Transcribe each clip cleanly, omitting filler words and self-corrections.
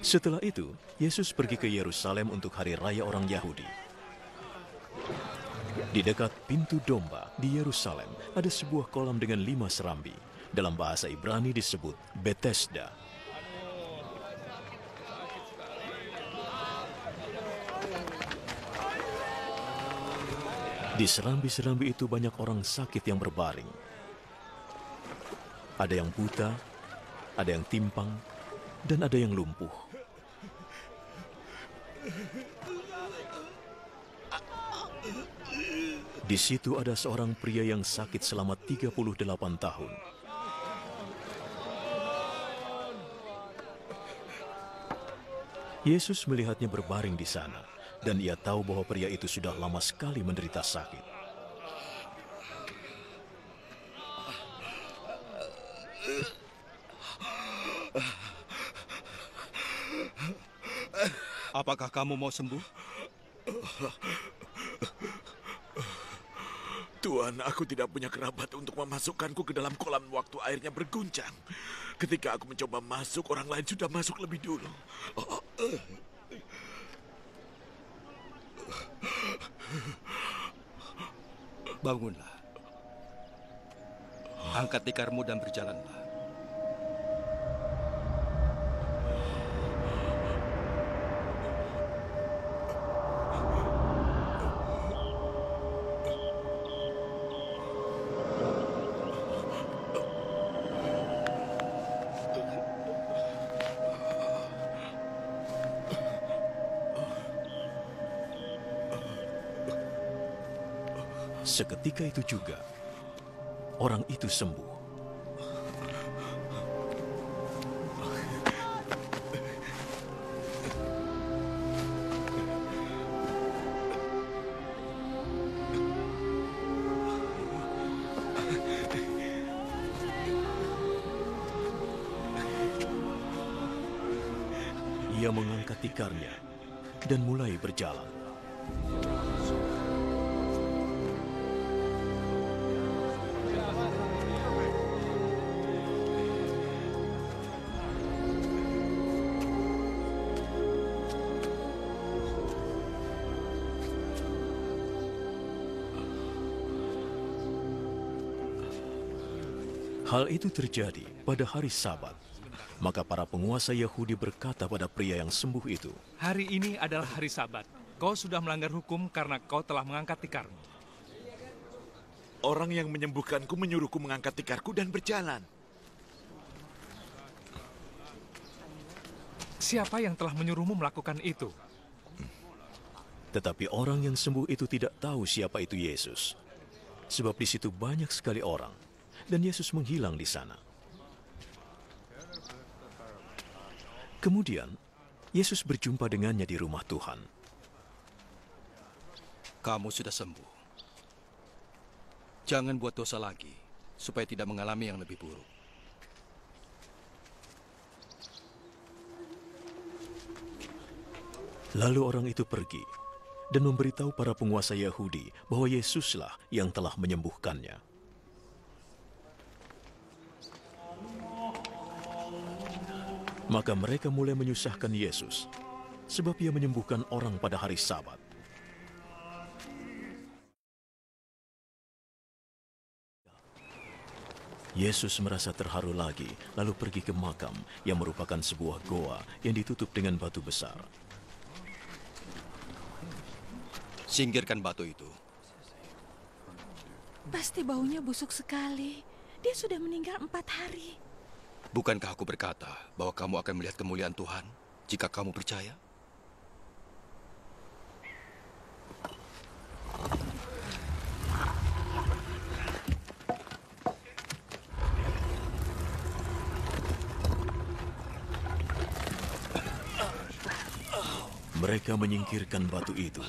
Setelah itu, Yesus pergi ke Yerusalem untuk Hari Raya Orang Yahudi. Di dekat pintu domba di Yerusalem ada sebuah kolam dengan 5 serambi. Dalam bahasa Ibrani disebut Bethesda. Di serambi-serambi itu banyak orang sakit yang berbaring. Ada yang buta, ada yang timpang, dan ada yang lumpuh. Di situ ada seorang pria yang sakit selama 38 tahun. Yesus melihatnya berbaring di sana, dan ia tahu bahwa pria itu sudah lama sekali menderita sakit. Apakah kamu mau sembuh? Tuhan, aku tidak punya kerabat untuk memasukkanku ke dalam kolam waktu airnya berguncang. Ketika aku mencoba masuk, orang lain sudah masuk lebih dulu. Bangunlah. Angkat tikarmu dan berjalanlah. Seketika itu juga, orang itu sembuh. Ia mengangkat tikarnya dan mulai berjalan. Hal itu terjadi pada hari Sabat. Maka para penguasa Yahudi berkata pada pria yang sembuh itu, "Hari ini adalah hari Sabat. Kau sudah melanggar hukum karena kau telah mengangkat tikarmu." Orang yang menyembuhkanku menyuruhku mengangkat tikarku dan berjalan. Siapa yang telah menyuruhmu melakukan itu? Tetapi orang yang sembuh itu tidak tahu siapa itu Yesus. Sebab di situ banyak sekali orang, dan Yesus menghilang di sana. Kemudian, Yesus berjumpa dengannya di rumah Tuhan. Kamu sudah sembuh. Jangan buat dosa lagi, supaya tidak mengalami yang lebih buruk. Lalu orang itu pergi dan memberitahu para penguasa Yahudi bahwa Yesuslah yang telah menyembuhkannya. Maka mereka mulai menyusahkan Yesus, sebab ia menyembuhkan orang pada hari Sabat. Yesus merasa terharu lagi, lalu pergi ke makam yang merupakan sebuah goa yang ditutup dengan batu besar. Singkirkan batu itu. Pasti baunya busuk sekali. Dia sudah meninggal 4 hari. Bukankah aku berkata bahwa kamu akan melihat kemuliaan Tuhan jika kamu percaya? Mereka menyingkirkan batu itu.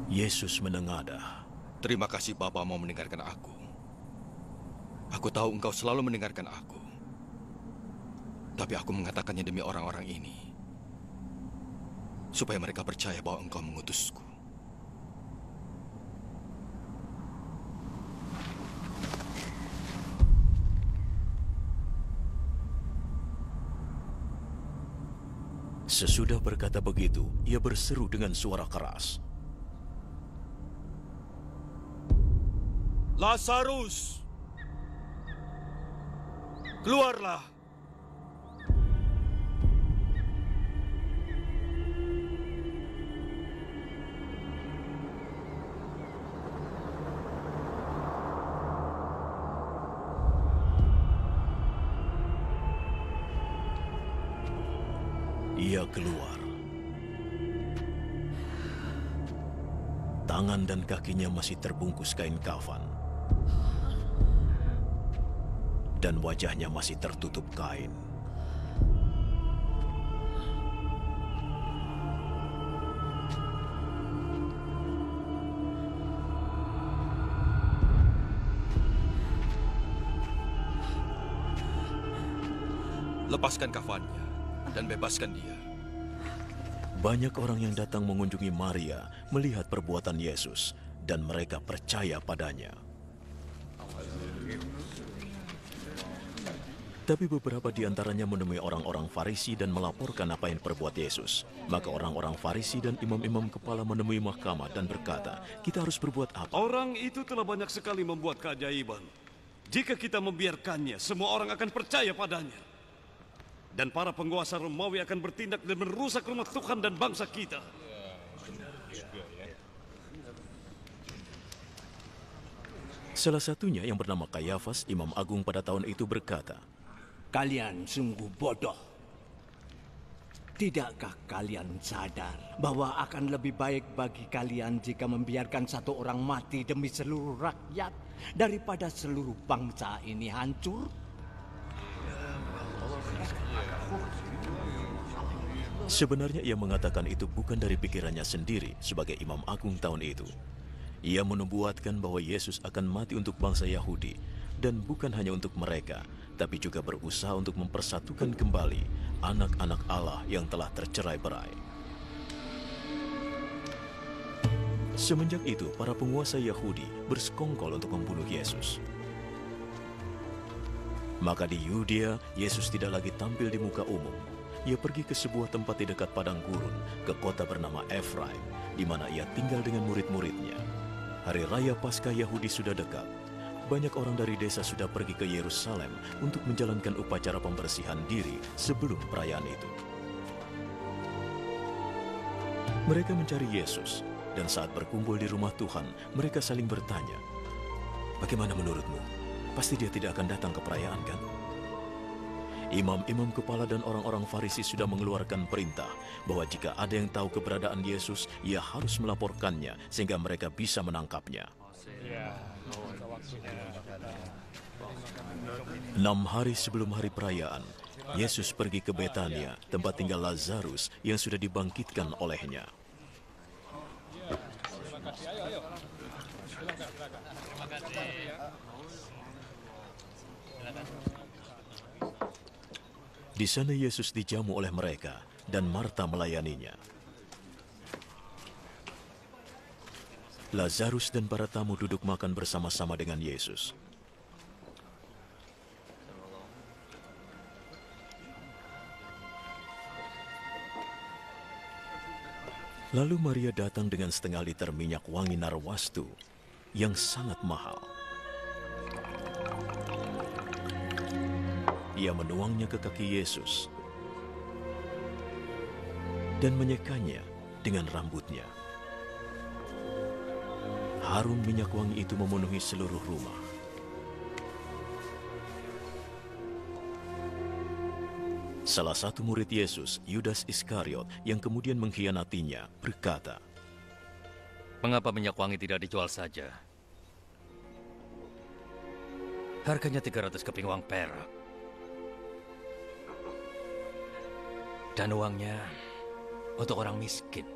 Yesus menengadah. Terima kasih Bapa mau mendengarkan aku. Aku tahu engkau selalu mendengarkan aku. Tapi aku mengatakannya demi orang-orang ini. supaya mereka percaya bahwa engkau mengutusku. Sesudah berkata begitu, ia berseru dengan suara keras. Lazarus, keluarlah. Ia keluar. Tangan dan kakinya masih terbungkus kain kafan. Dan wajahnya masih tertutup kain. Lepaskan kafannya dan bebaskan dia. Banyak orang yang datang mengunjungi Maria melihat perbuatan Yesus, dan mereka percaya padanya. Tapi beberapa di antaranya menemui orang-orang Farisi dan melaporkan apa yang diperbuat Yesus. Maka orang-orang Farisi dan imam-imam kepala menemui mahkamah dan berkata, "Kita harus berbuat apa?" Orang itu telah banyak sekali membuat keajaiban. Jika kita membiarkannya, semua orang akan percaya padanya. Dan para penguasa Romawi akan bertindak dan merusak rumah Tuhan dan bangsa kita. Salah satunya yang bernama Kayafas, imam agung pada tahun itu berkata, "Kalian sungguh bodoh. Tidakkah kalian sadar bahwa akan lebih baik bagi kalian jika membiarkan satu orang mati demi seluruh rakyat daripada seluruh bangsa ini hancur?" Sebenarnya ia mengatakan itu bukan dari pikirannya sendiri sebagai imam agung tahun itu. Ia menubuatkan bahwa Yesus akan mati untuk bangsa Yahudi, dan bukan hanya untuk mereka, tapi juga berusaha untuk mempersatukan kembali anak-anak Allah yang telah tercerai-berai. Semenjak itu, para penguasa Yahudi bersekongkol untuk membunuh Yesus. Maka di Yudea, Yesus tidak lagi tampil di muka umum. Ia pergi ke sebuah tempat di dekat padang gurun, ke kota bernama Efraim, di mana ia tinggal dengan murid-muridnya. Hari Raya Paskah Yahudi sudah dekat. Banyak orang dari desa sudah pergi ke Yerusalem untuk menjalankan upacara pembersihan diri sebelum perayaan itu. Mereka mencari Yesus, dan saat berkumpul di rumah Tuhan, mereka saling bertanya, "Bagaimana menurutmu? Pasti dia tidak akan datang ke perayaan, kan?" Imam-imam kepala dan orang-orang Farisi sudah mengeluarkan perintah bahwa jika ada yang tahu keberadaan Yesus, ia harus melaporkannya sehingga mereka bisa menangkapnya. 6 hari sebelum hari perayaan, Yesus pergi ke Betania, tempat tinggal Lazarus yang sudah dibangkitkan olehnya. Di sana Yesus dijamu oleh mereka, dan Marta melayaninya. Lazarus dan para tamu duduk makan bersama-sama dengan Yesus. Lalu Maria datang dengan setengah liter minyak wangi narwastu yang sangat mahal. Ia menuangnya ke kaki Yesus dan menyekanya dengan rambutnya. Harum minyak wangi itu memenuhi seluruh rumah. Salah satu murid Yesus, Yudas Iskariot, yang kemudian mengkhianatinya, berkata, "Mengapa minyak wangi tidak dijual saja? Harganya 300 keping uang perak. Dan uangnya untuk orang miskin."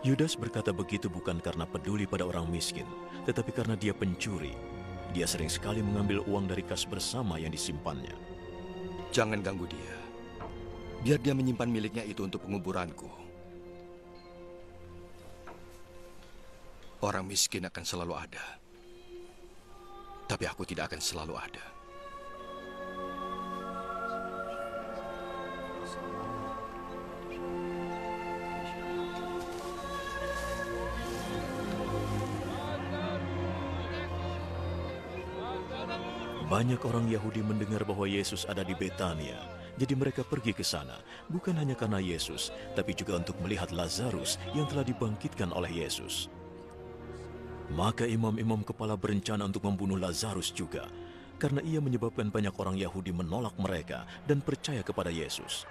Yudas berkata begitu bukan karena peduli pada orang miskin, tetapi karena dia pencuri. Dia sering sekali mengambil uang dari kas bersama yang disimpannya. Jangan ganggu dia. Biar dia menyimpan miliknya itu untuk penguburanku. Orang miskin akan selalu ada. Tapi aku tidak akan selalu ada. Banyak orang Yahudi mendengar bahwa Yesus ada di Betania. Jadi mereka pergi ke sana, bukan hanya karena Yesus, tapi juga untuk melihat Lazarus yang telah dibangkitkan oleh Yesus. Maka imam-imam kepala berencana untuk membunuh Lazarus juga, karena ia menyebabkan banyak orang Yahudi menolak mereka dan percaya kepada Yesus.